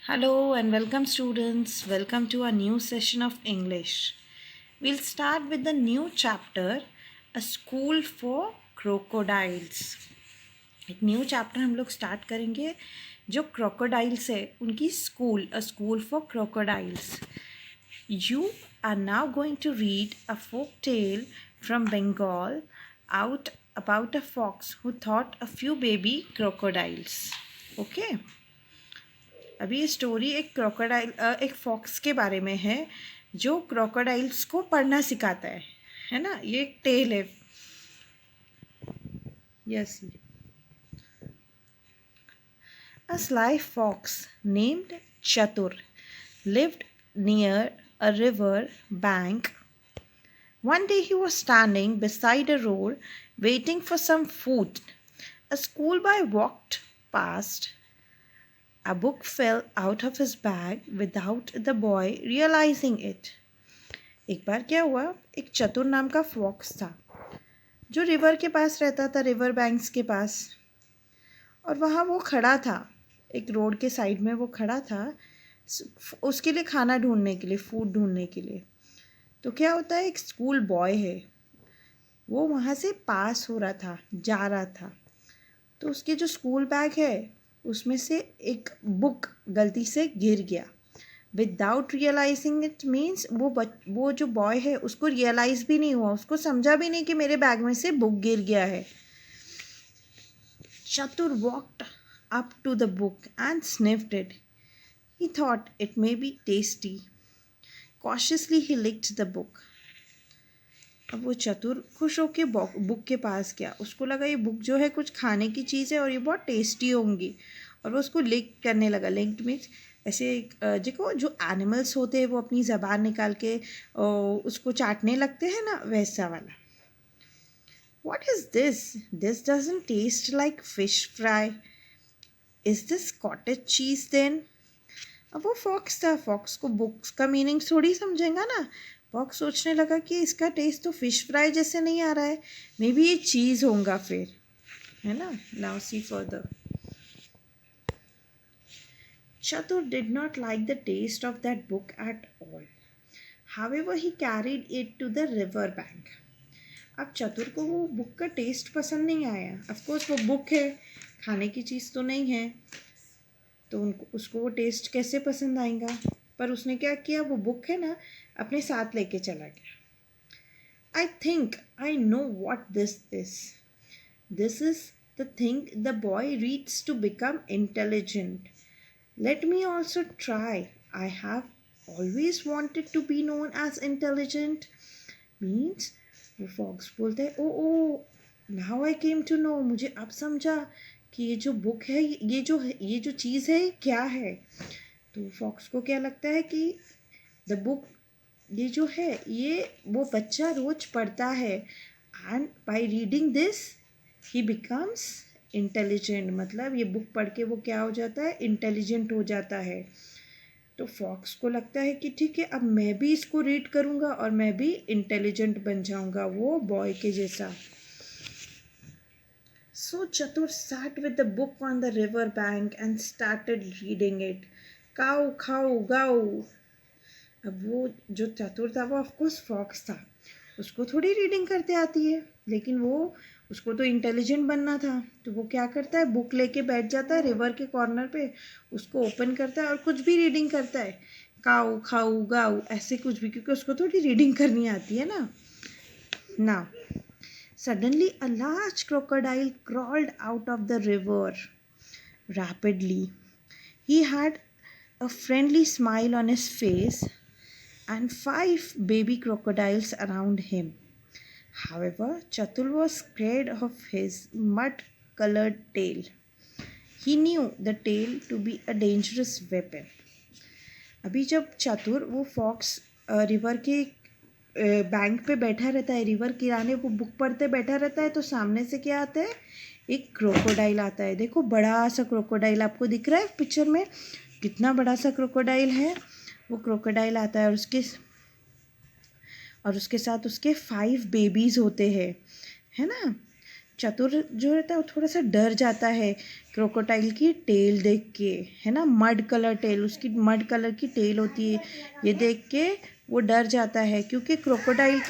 Hello and welcome, students. Welcome to a new session of English. We'll start with the new chapter, A School for Crocodiles. एक new chapter हम लोग start करेंगे जो crocodiles है उनकी school a school for crocodiles. You are now going to read a folk tale from Bengal out about a fox who thought a few baby crocodiles. Okay? अभी ये story एक एक फॉक्स के बारे में है जो क्रोकोडाइल्स को पढ़ना सिखाता है ना. ये एक टेल है. Yes. A sly fox named Chatur lived near a river bank. One day he was standing beside a road waiting for some food. A schoolboy walked past. A book fell out of his bag without the boy realizing it. एक बार क्या हुआ, एक चतुर नाम का fox था जो river के पास रहता था, रिवर बैंक्स के पास. और वहाँ वो खड़ा था, एक रोड के साइड में वो खड़ा था उसके लिए खाना ढूंढने के लिए, फूड ढूंढने के लिए. तो क्या होता है, एक स्कूल बॉय है, वो वहाँ से पास हो रहा था, जा रहा था. तो उसके जो स्कूल बैग है उसमें से एक बुक गलती से गिर गया. विदाउट रियलाइजिंग इट मीन्स वो जो बॉय है उसको रियलाइज़ भी नहीं हुआ, उसको समझा भी नहीं कि मेरे बैग में से बुक गिर गया है. Chatur walked up to the book and sniffed it. He thought it may be tasty. Cautiously he licked the book. अब वो चतुर खुश होके बुक के पास गया. उसको लगा ये बुक जो है कुछ खाने की चीज़ है और ये बहुत टेस्टी होंगी. और वो उसको लिक करने लगा. लिंक्ड मीन्स ऐसे देखो जो एनिमल्स होते हैं वो अपनी ज़बान निकाल के उसको चाटने लगते हैं ना, वैसा वाला. What is this? This doesn't taste like fish fry. Is this cottage cheese then? अब वो फॉक्स था, फॉक्स को बुक्स का मीनिंग थोड़ी समझेगा ना. फॉक्स सोचने लगा कि इसका टेस्ट तो फिश फ्राई जैसे नहीं आ रहा है, मे बी ये चीज़ होगा फिर, है ना. Now see further. Chatur did not like the taste of that book at all. However, he carried it to the river bank. अब चतुर को वो बुक का टेस्ट पसंद नहीं आया. ऑफकोर्स वो बुक है, खाने की चीज़ तो नहीं है, तो उसको वो टेस्ट कैसे पसंद आएगा. पर उसने क्या किया, वो बुक है ना अपने साथ लेके चला गया. I think I know what this is. This is the thing the boy reads to become intelligent. Let me also try. I have always wanted to be known as intelligent. Means वो fox बोलते हैं, oh oh now I came to know. मुझे अब समझा कि ये जो book है, ये जो चीज़ है क्या है. तो फॉक्स को क्या लगता है कि द बुक, ये जो है ये वो बच्चा रोज पढ़ता है. And by reading this he becomes intelligent. मतलब ये बुक पढ़ के वो क्या हो जाता है, इंटेलिजेंट हो जाता है. तो फॉक्स को लगता है कि ठीक है, अब मैं भी इसको रीड करूँगा और मैं भी इंटेलिजेंट बन जाऊँगा वो बॉय के जैसा. So Chatur sat with the book on the river bank and started reading it. Cow, cow, गाओ. अब वो जो चतुर था वो ऑफकोर्स फॉक्स था, उसको थोड़ी रीडिंग करते आती है, लेकिन वो उसको तो इंटेलिजेंट बनना था. तो वो क्या करता है, बुक लेके बैठ जाता है रिवर के कॉर्नर पे, उसको ओपन करता है और कुछ भी रीडिंग करता है. काऊ खाऊ गाऊ ऐसे कुछ भी, क्योंकि उसको थोड़ी रीडिंग करनी आती है ना. ना Suddenly, a large crocodile crawled out of the river rapidly. He had a friendly smile on his face and 5 baby crocodiles around him. However, Chatur was scared of his mud colored tail. He knew the tail to be a dangerous weapon. अभी जब चतुर वो fox river के bank पे बैठा रहता है, river किराने वो बुक पढ़ते बैठा रहता है, तो सामने से क्या आता है, एक क्रोकोडाइल आता है. देखो बड़ा सा क्रोकोडाइल आपको दिख रहा है पिक्चर में, कितना बड़ा सा क्रोकोडाइल है. वो क्रोकोडाइल आता है और उसके साथ उसके 5 बेबीज़ होते हैं, है ना. चतुर जो रहता है वो थोड़ा सा डर जाता है क्रोकोडाइल की टेल देख के, है ना, मड कलर टेल, उसकी मड कलर की टेल होती है, ये देख के वो डर जाता है क्योंकि क्रोकोडाइल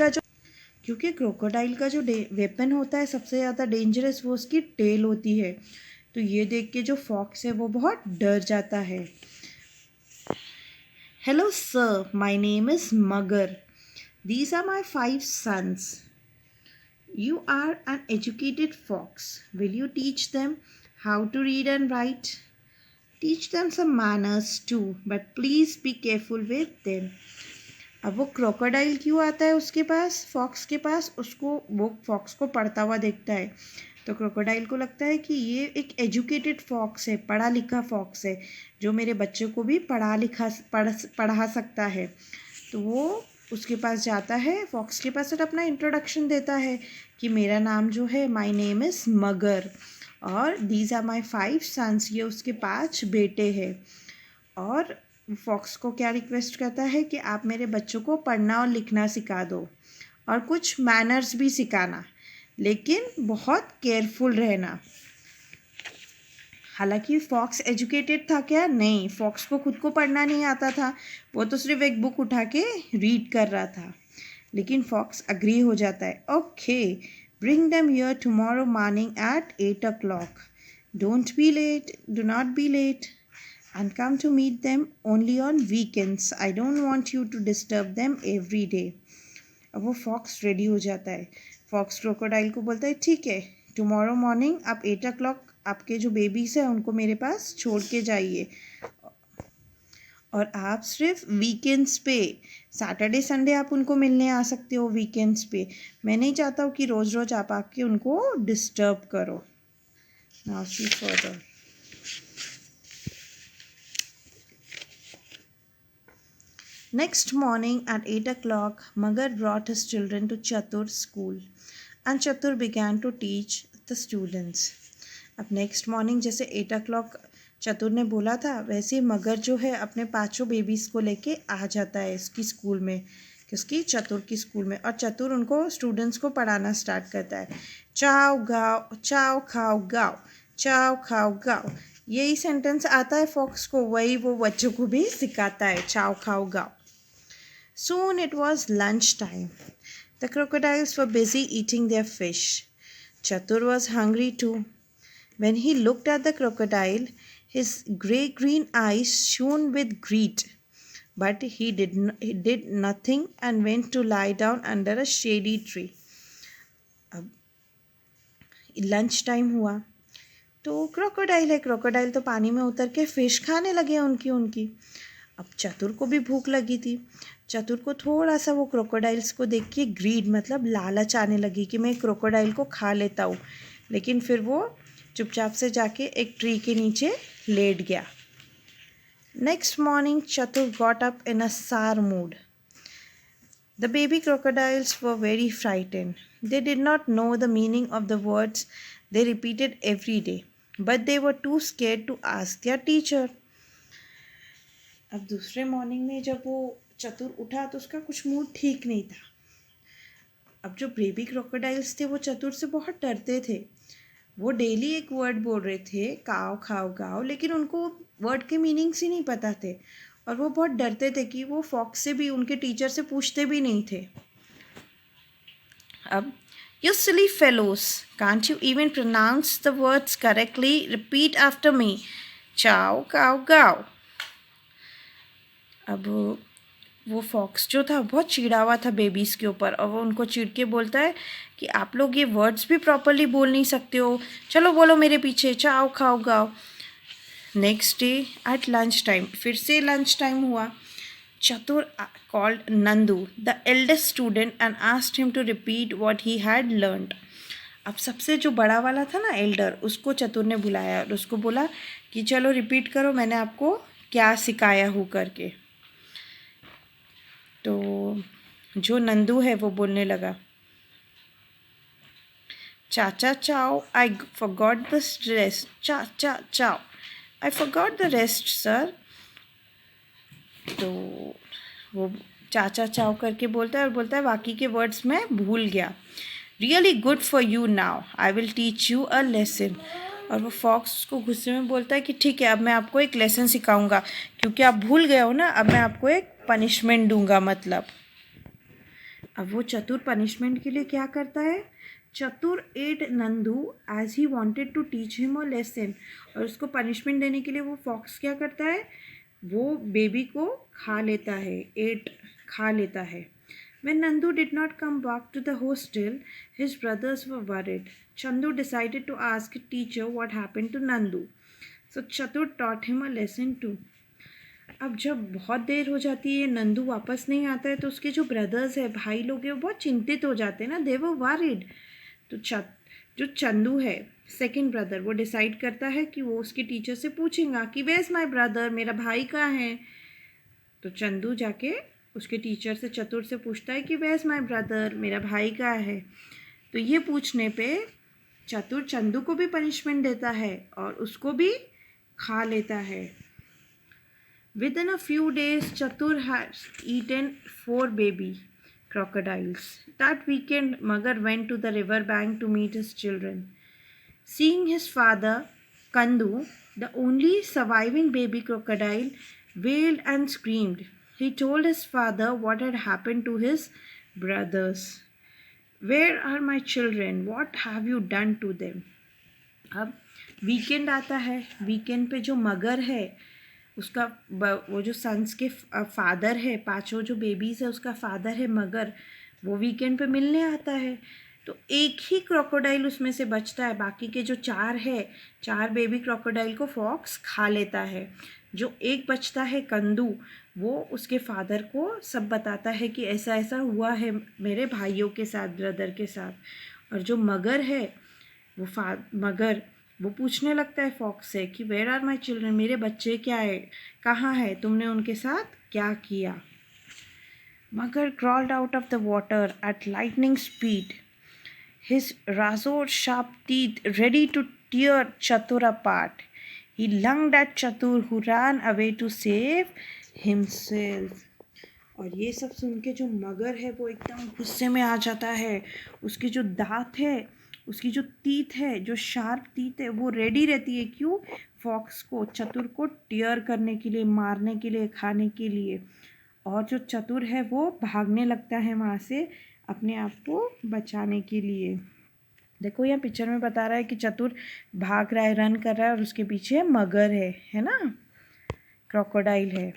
का जो वेपन होता है सबसे ज़्यादा डेंजरस वो उसकी टेल होती है। तो ये देख के जो फॉक्स है वो बहुत डर जाता है। Hello sir, my name is Magar, these are my 5 sons. You are an educated fox. Will you teach them how to read and write? Teach them some manners too, but please be careful with them. अब वो crocodile क्यों आता है उसके पास, fox के पास, वो fox को पढ़ता हुआ देखता है। तो क्रोकोडाइल को लगता है कि ये एक एजुकेटेड फॉक्स है, पढ़ा लिखा फॉक्स है, जो मेरे बच्चे को भी पढ़ा सकता है। तो वो उसके पास जाता है, फॉक्स के पास, और अपना इंट्रोडक्शन देता है कि मेरा नाम जो है, माय नेम इज़ मगर, और दीज आर माय 5 sons, ये उसके 5 बेटे हैं। और फॉक्स को क्या रिक्वेस्ट करता है कि आप मेरे बच्चों को पढ़ना और लिखना सिखा दो, और कुछ मैनर्स भी सिखाना, लेकिन बहुत केयरफुल रहना। हालांकि फॉक्स एजुकेटेड था क्या? नहीं, फॉक्स को खुद को पढ़ना नहीं आता था, वो तो सिर्फ एक बुक उठा के रीड कर रहा था। लेकिन फॉक्स अग्री हो जाता है। Okay, bring them here tomorrow morning at 8 o'clock. Don't be late, do not be late, and come to meet them only on weekends. I don't want you to disturb them every day. अब वो fox ready हो जाता है। Fox crocodile को बोलता है ठीक है, टुमारो मॉर्निंग आप 8 o'clock आपके जो बेबीज हैं उनको मेरे पास छोड़ के जाइए, और आप सिर्फ वीकेंड्स पे, सैटरडे संडे आप उनको मिलने आ सकते हो वीकेंड्स पे। मैं नहीं चाहता हूँ कि रोज़ रोज़ आप आके उनको डिस्टर्ब करो। Now see further. Next morning at 8 o'clock, Magar brought his children to Chatur's school, and Chatur began to teach the students. अब नेक्स्ट मॉर्निंग जैसे 8 o'clock चतुर ने बोला था, वैसे ही मगर जो है अपने 5 बेबीज़ को लेके आ जाता है इसकी स्कूल में, किसकी, चतुर की स्कूल में। और चतुर उनको स्टूडेंट्स को पढ़ाना स्टार्ट करता है। चाओ गाओ, चाओ खाओ गाओ, चाओ खाओ गाओ, यही सेंटेंस आता है फॉक्स को, वही वो बच्चों को भी सिखाता है, चाओ खाओ गाओ। Soon it was lunch time. The crocodiles were busy eating their fish. Chatur was hungry too. When he looked at the crocodile, his grey-green eyes shone with greed. But he did nothing and went to lie down under a shady tree. अब lunch time हुआ तो crocodile है, crocodile तो पानी में उतर के fish खाने लगे उनकी। अब चतुर को भी भूख लगी थी। चतुर को थोड़ा सा वो क्रोकोडाइल्स को देख के ग्रीड मतलब लालच आने लगी कि मैं क्रोकोडाइल को खा लेता हूँ, लेकिन फिर वो चुपचाप से जाके एक ट्री के नीचे लेट गया। नेक्स्ट मॉर्निंग चतुर गॉट अप इन अ सार mood. The baby crocodiles were very frightened. They did not know the meaning of the words they repeated every day, but they were too scared to ask their teacher. अब दूसरे morning में जब वो चतुर उठा तो उसका कुछ मूड ठीक नहीं था। अब जो बेबी क्रोकोडाइल्स थे वो चतुर से बहुत डरते थे। वो डेली एक वर्ड बोल रहे थे, काओ खाओ गाओ, लेकिन उनको वर्ड के मीनिंग्स ही नहीं पता थे, और वो बहुत डरते थे कि वो फॉक्स से भी, उनके टीचर से पूछते भी नहीं थे। अब You silly fellows, can't you even pronounce the words correctly? Repeat after me. Chow, cow, cow. अब वो फॉक्स जो था बहुत चिढ़ा हुआ था बेबीज़ के ऊपर, और वो उनको चिढ़ के बोलता है कि आप लोग ये वर्ड्स भी प्रॉपरली बोल नहीं सकते हो, चलो बोलो मेरे पीछे, चाओ खाओ गाओ। Next day at lunch time, फिर से लंच टाइम हुआ। Chatur called Nandu, the eldest student, and asked him to repeat what he had learned. अब सबसे जो बड़ा वाला था ना, एल्डर, उसको चतुर ने बुलाया और उसको बोला कि चलो रिपीट करो मैंने आपको क्या सिखाया हूँ करके। तो जो नंदू है वो बोलने लगा, चाचा चाओ, आई फॉरगॉट द रेस्ट, चाचा चाओ, I forgot the rest sir. तो वो चाचा चाओ करके बोलता है और बोलता है बाकी के वर्ड्स मैं भूल गया। Really good for you now, I will teach you a lesson. और वो फॉक्स उसको गुस्से में बोलता है कि ठीक है, अब मैं आपको एक लेसन सिखाऊंगा, क्योंकि आप भूल गए हो ना, अब मैं आपको एक पनिशमेंट दूंगा। मतलब अब वो चतुर पनिशमेंट के लिए क्या करता है, Chatur at Nandu as he wanted to teach him a lesson. और उसको पनिशमेंट देने के लिए वो फॉक्स क्या करता है, वो बेबी को खा लेता है, खा लेता है। When Nandu did not come back to the hostel, his brothers were worried. Chandu decided to ask a teacher what happened to Nandu. So Chatur taught him a lesson too. अब जब बहुत देर हो जाती है, नंदू वापस नहीं आता है, तो उसके जो ब्रदर्स है, भाई लोग हैं, वो बहुत चिंतित हो जाते हैं ना, दे वर वरीड। तो जो चंदू है, सेकंड ब्रदर, वो डिसाइड करता है कि वो उसके टीचर से पूछेगा कि वेयर इज़ माय ब्रदर, मेरा भाई कहाँ है। तो चंदू जाके उसके टीचर से, चतुर से पूछता है कि वेयर इज़ माय ब्रदर, मेरा भाई कहाँ है। तो ये पूछने पे चतुर चंदू को भी पनिशमेंट देता है और उसको भी खा लेता है। Within a few days, Chatur has eaten 4 baby crocodiles. That weekend, Magar went to the river bank to meet his children. Seeing his father, Kandu, the only surviving baby crocodile, wailed and screamed. He told his father what had happened to his brothers. Where are my children? What have you done to them? अब weekend आता है, weekend पे जो मगर है, उसका वो जो सन्स के फादर है, पांचों जो बेबीज़ है, उसका फादर है मगर, वो वीकेंड पे मिलने आता है। तो एक ही क्रोकोडाइल उसमें से बचता है, बाकी के जो 4 है, 4 बेबी क्रोकोडाइल को फॉक्स खा लेता है। जो एक बचता है कंदू, वो उसके फादर को सब बताता है कि ऐसा ऐसा हुआ है मेरे भाइयों के साथ, ब्रदर के साथ। और जो मगर है, वो मगर वो पूछने लगता है फॉक्स से कि वेयर आर माई चिल्ड्रन, मेरे बच्चे क्या है, कहाँ है, तुमने उनके साथ क्या किया। मगर crawled out of the water at lightning speed, his razor sharp teeth ready to tear Chatur apart. He lunged at Chatur, who ran away to save himself. और ये सब सुन के जो मगर है वो एकदम गुस्से में आ जाता है। उसके जो दांत है, उसकी जो टीथ है, जो शार्प टीथ है, वो रेडी रहती है। क्यों? फॉक्स को, चतुर को टियर करने के लिए, मारने के लिए, खाने के लिए। और जो चतुर है वो भागने लगता है वहाँ से अपने आप को बचाने के लिए। देखो यहाँ पिक्चर में बता रहा है कि चतुर भाग रहा है, रन कर रहा है, और उसके पीछे मगर है ना, क्रोकोडाइल है।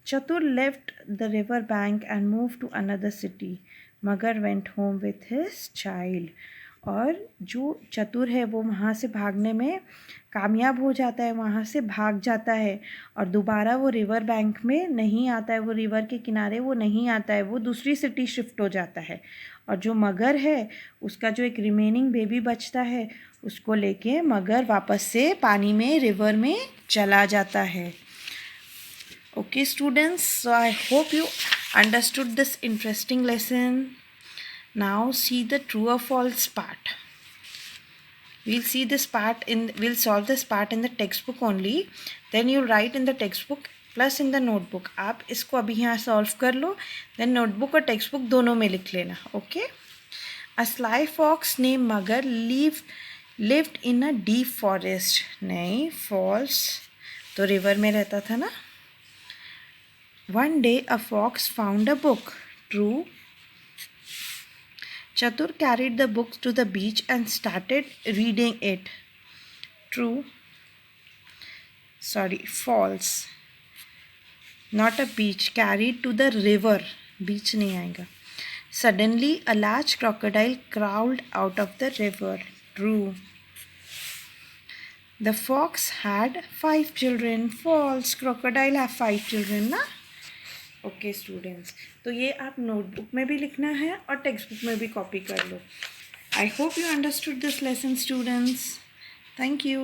Chatur left the river bank and moved to another city. Magar went home with his child. और जो चतुर है वो वहाँ से भागने में कामयाब हो जाता है, वहाँ से भाग जाता है और दोबारा वो रिवर बैंक में नहीं आता है, वो रिवर के किनारे वो नहीं आता है, वो दूसरी सिटी शिफ्ट हो जाता है। और जो मगर है, उसका जो एक रिमेनिंग बेबी बचता है, उसको लेके मगर वापस से पानी में, रिवर में चला जाता है। Okay students, so I hope you understood this interesting lesson. Now see the true or false part. We'll solve this part in the textbook only. Then you write in the textbook plus in the notebook. आप इसको अभी यहाँ solve कर लो, then notebook और textbook दोनों में लिख लेना. Okay? A sly fox named Magar lived in a deep forest. नहीं, false. तो river में रहता था ना. One day a fox found a book. True. Chatur carried the book to the beach and started reading it. True. Sorry, false. Not a beach, carried to the river. Beach नहीं आएगा. Suddenly a large crocodile crawled out of the river. True. The fox had 5 children. False. Crocodile have 5 children ना. Okay students, तो ये आप notebook में भी लिखना है और टेक्स्ट बुक में भी कॉपी कर लो। I hope you understood this lesson students. Thank you.